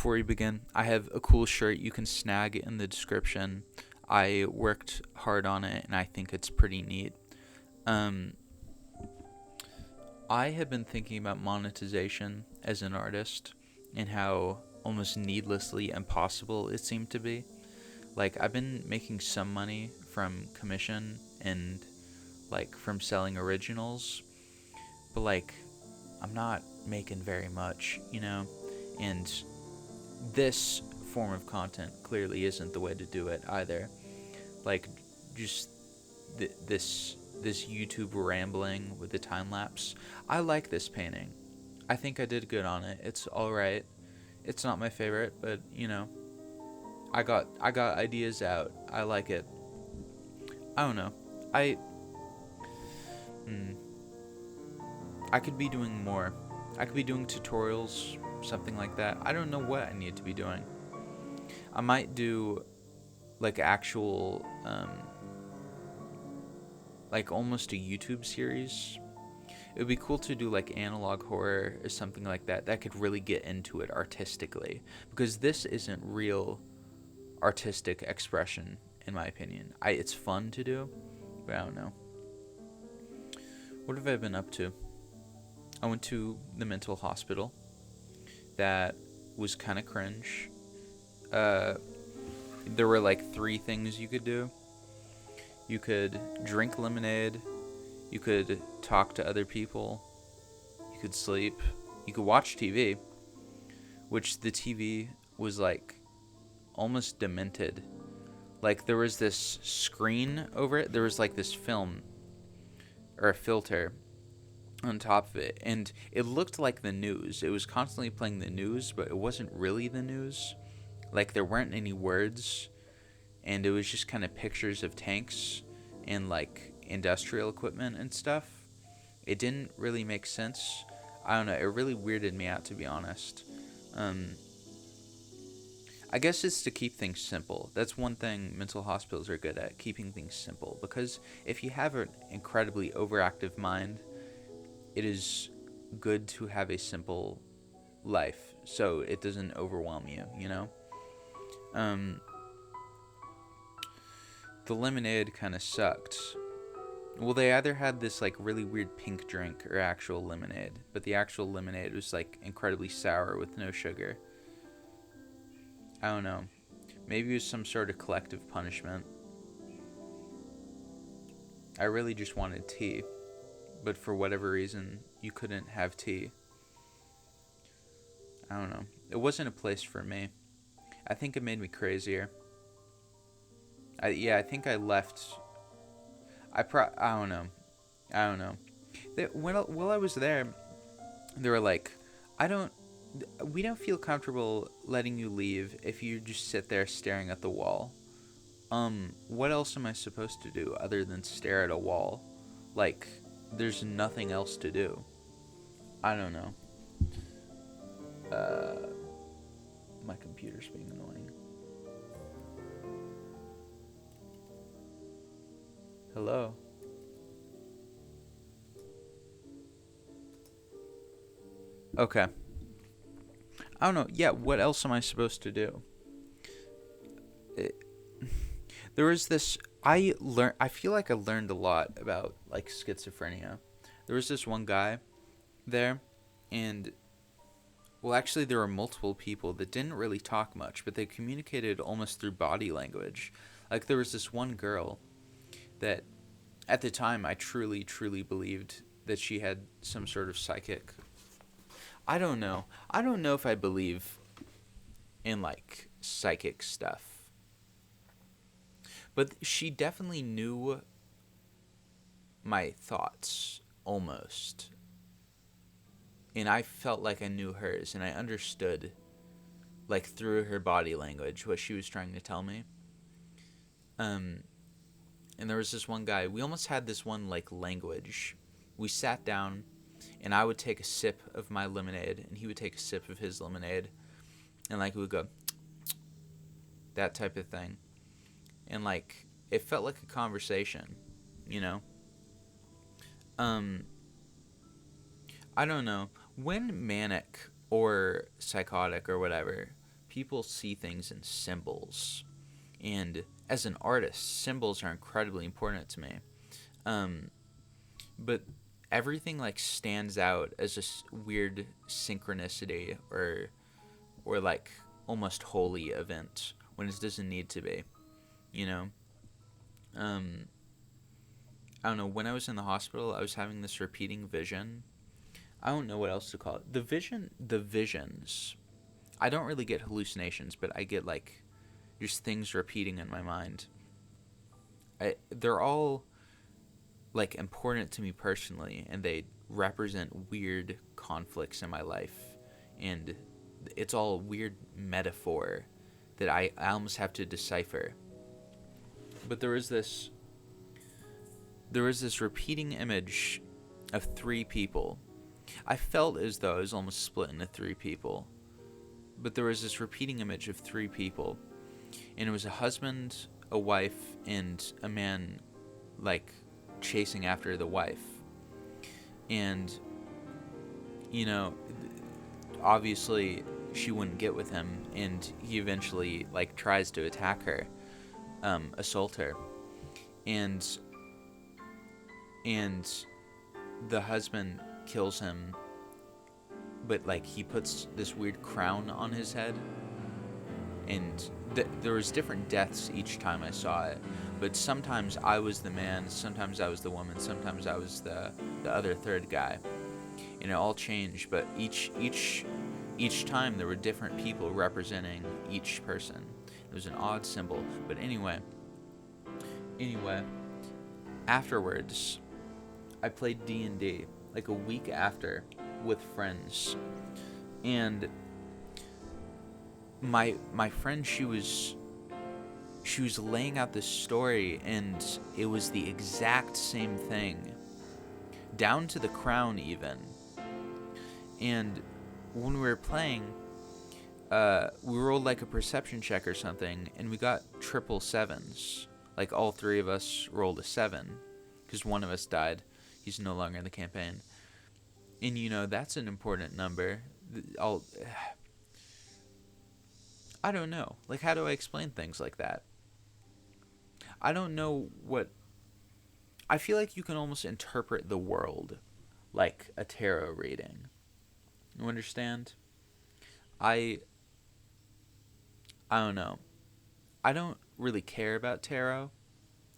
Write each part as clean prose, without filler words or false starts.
before we begin, I have a cool shirt you can snag in the description. I worked hard on it and I think it's pretty neat. Um, I have been thinking about monetization as an artist and how almost needlessly impossible it seemed to be. Like, I've been making some money from commission and, like, from selling originals, but, like, I'm not making very much, And this form of content clearly isn't the way to do it either. Like, just this YouTube rambling with the time lapse. I like this painting. I think I did good on it. It's all right. It's not my favorite, but I got ideas out. I like it. I don't know. I hmm, I could be doing more. I could be doing tutorials, something like that. I don't know what I need to be doing. I might do like actual like almost a YouTube series. It would be cool to do like analog horror or something like that that could really get into it artistically, because this isn't real artistic expression in my opinion. It's fun to do, but I don't know. What have I been up to? I went to the mental hospital. That was kind of cringe. Uh, there were like three things you could do. You could drink lemonade. You could talk to other people. You could sleep. You could watch TV, which the TV was like almost demented. Like, there was this screen over it. There was like this film or a filter on top of it, and it looked like the news. It was constantly playing the news, but it wasn't really the news. Like, there weren't any words, and it was just kind of pictures of tanks and like industrial equipment and stuff. It didn't really make sense. I don't know. It really weirded me out, to be honest. I guess it's to keep things simple. That's one thing mental hospitals are good at, keeping things simple. Because if you have an incredibly overactive mind, it is good to have a simple life so it doesn't overwhelm you. The lemonade kind of sucked. Well, they either had this like really weird pink drink or actual lemonade, but the actual lemonade was like incredibly sour with no sugar. I don't know. Maybe it was some sort of collective punishment. I really just wanted tea, but for whatever reason, you couldn't have tea. I don't know. It wasn't a place for me. I think it made me crazier. I think I left. I don't know. I don't know. While I was there, they were like, I don't. We don't feel comfortable letting you leave if you just sit there staring at the wall. What else am I supposed to do other than stare at a wall? Like, there's nothing else to do. I don't know. My computer's being annoying. Hello? Okay. I don't know. Yeah, what else am I supposed to do? It, there was this. I feel like I learned a lot about like schizophrenia. There was this one guy there, and well, actually, there were multiple people that didn't really talk much, but they communicated almost through body language. Like, there was this one girl that, at the time, I truly, truly believed that she had some sort of psychic. I don't know. I don't know if I believe in, like, psychic stuff. But she definitely knew my thoughts, almost. And I felt like I knew hers, and I understood, like, through her body language, what she was trying to tell me. And there was this one guy. We almost had this one, like, language. We sat down, and I would take a sip of my lemonade, and he would take a sip of his lemonade, and, like, we would go, that type of thing. And, like, it felt like a conversation, you know? I don't know. When manic or psychotic or whatever, people see things in symbols. And as an artist, symbols are incredibly important to me. Um, but everything like stands out as this weird synchronicity or like almost holy event when it doesn't need to be, you know? Um, I don't know, when I was in the hospital, I was having this repeating vision. I don't know what else to call it. The visions. I don't really get hallucinations, but I get like just things repeating in my mind. They're all like important to me personally, and they represent weird conflicts in my life, and it's all a weird metaphor that I almost have to decipher. But there was this repeating image of three people. I felt as though I was almost split into three people. But there was this repeating image of three people. And it was a husband, a wife, and a man, like, chasing after the wife. And, you know, obviously she wouldn't get with him, and he eventually, like, tries to attack her, assault her. And the husband kills him, but like he puts this weird crown on his head, and there was different deaths each time I saw it. But sometimes I was the man, sometimes I was the woman, sometimes I was the other third guy, and it all changed. But each time there were different people representing each person. It was an odd symbol, but anyway, afterwards, I played D&D like a week after with friends, and my friend, she was laying out this story, and it was the exact same thing, down to the crown even. And when we were playing, we rolled like a perception check or something, and we got triple sevens. Like all three of us rolled a 7, because one of us died. He's no longer in the campaign. And, you know, that's an important number. I don't know. Like, how do I explain things like that? I don't know what... I feel like you can almost interpret the world like a tarot reading. You understand? I don't know. I don't really care about tarot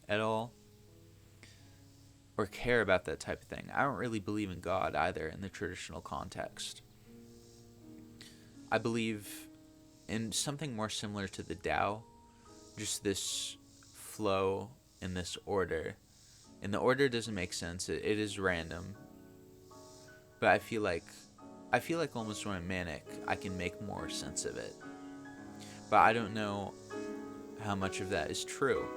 at all, or care about that type of thing. I don't really believe in God either in the traditional context. I believe in something more similar to the Tao, just this flow and this order. And the order doesn't make sense. It is random. But I feel like almost when I'm manic, I can make more sense of it. But I don't know how much of that is true,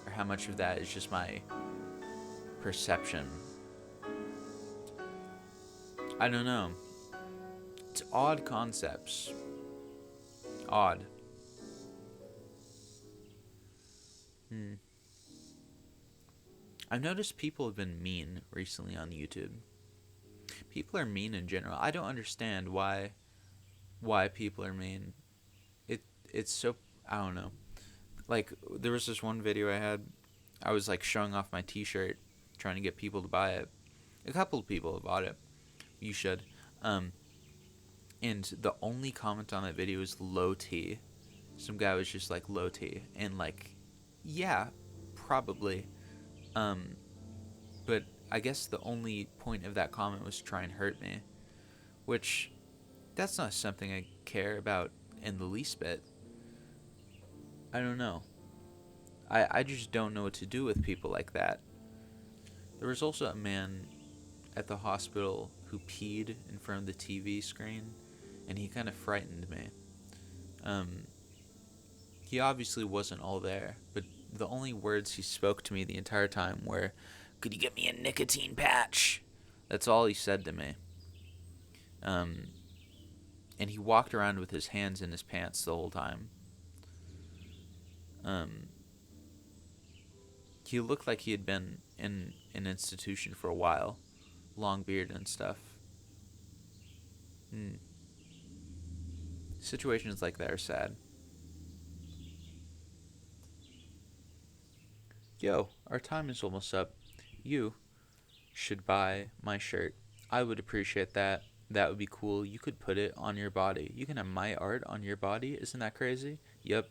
or how much of that is just my perception. I don't know. It's odd concepts. Odd. I've noticed people have been mean recently on YouTube. People are mean in general. I don't understand why people are mean. It's so, I don't know. Like, there was this one video I had. I was like showing off my t-shirt, trying to get people to buy it. A couple of people have bought it. You should. And the only comment on that video was low T. Some guy was just like, low T. And like, yeah, probably. But I guess the only point of that comment was to try and hurt me. Which, that's not something I care about in the least bit. I don't know. I just don't know what to do with people like that. There was also a man at the hospital who peed in front of the TV screen, and he kind of frightened me. He obviously wasn't all there, but the only words he spoke to me the entire time were, "Could you get me a nicotine patch?" That's all he said to me. And he walked around with his hands in his pants the whole time. He looked like he had been in an institution for a while. Long beard and stuff. Situations like that are sad. Yo, our time is almost up. You should buy my shirt. I would appreciate that. That would be cool. You could put it on your body. You can have my art on your body. Isn't that crazy? Yep.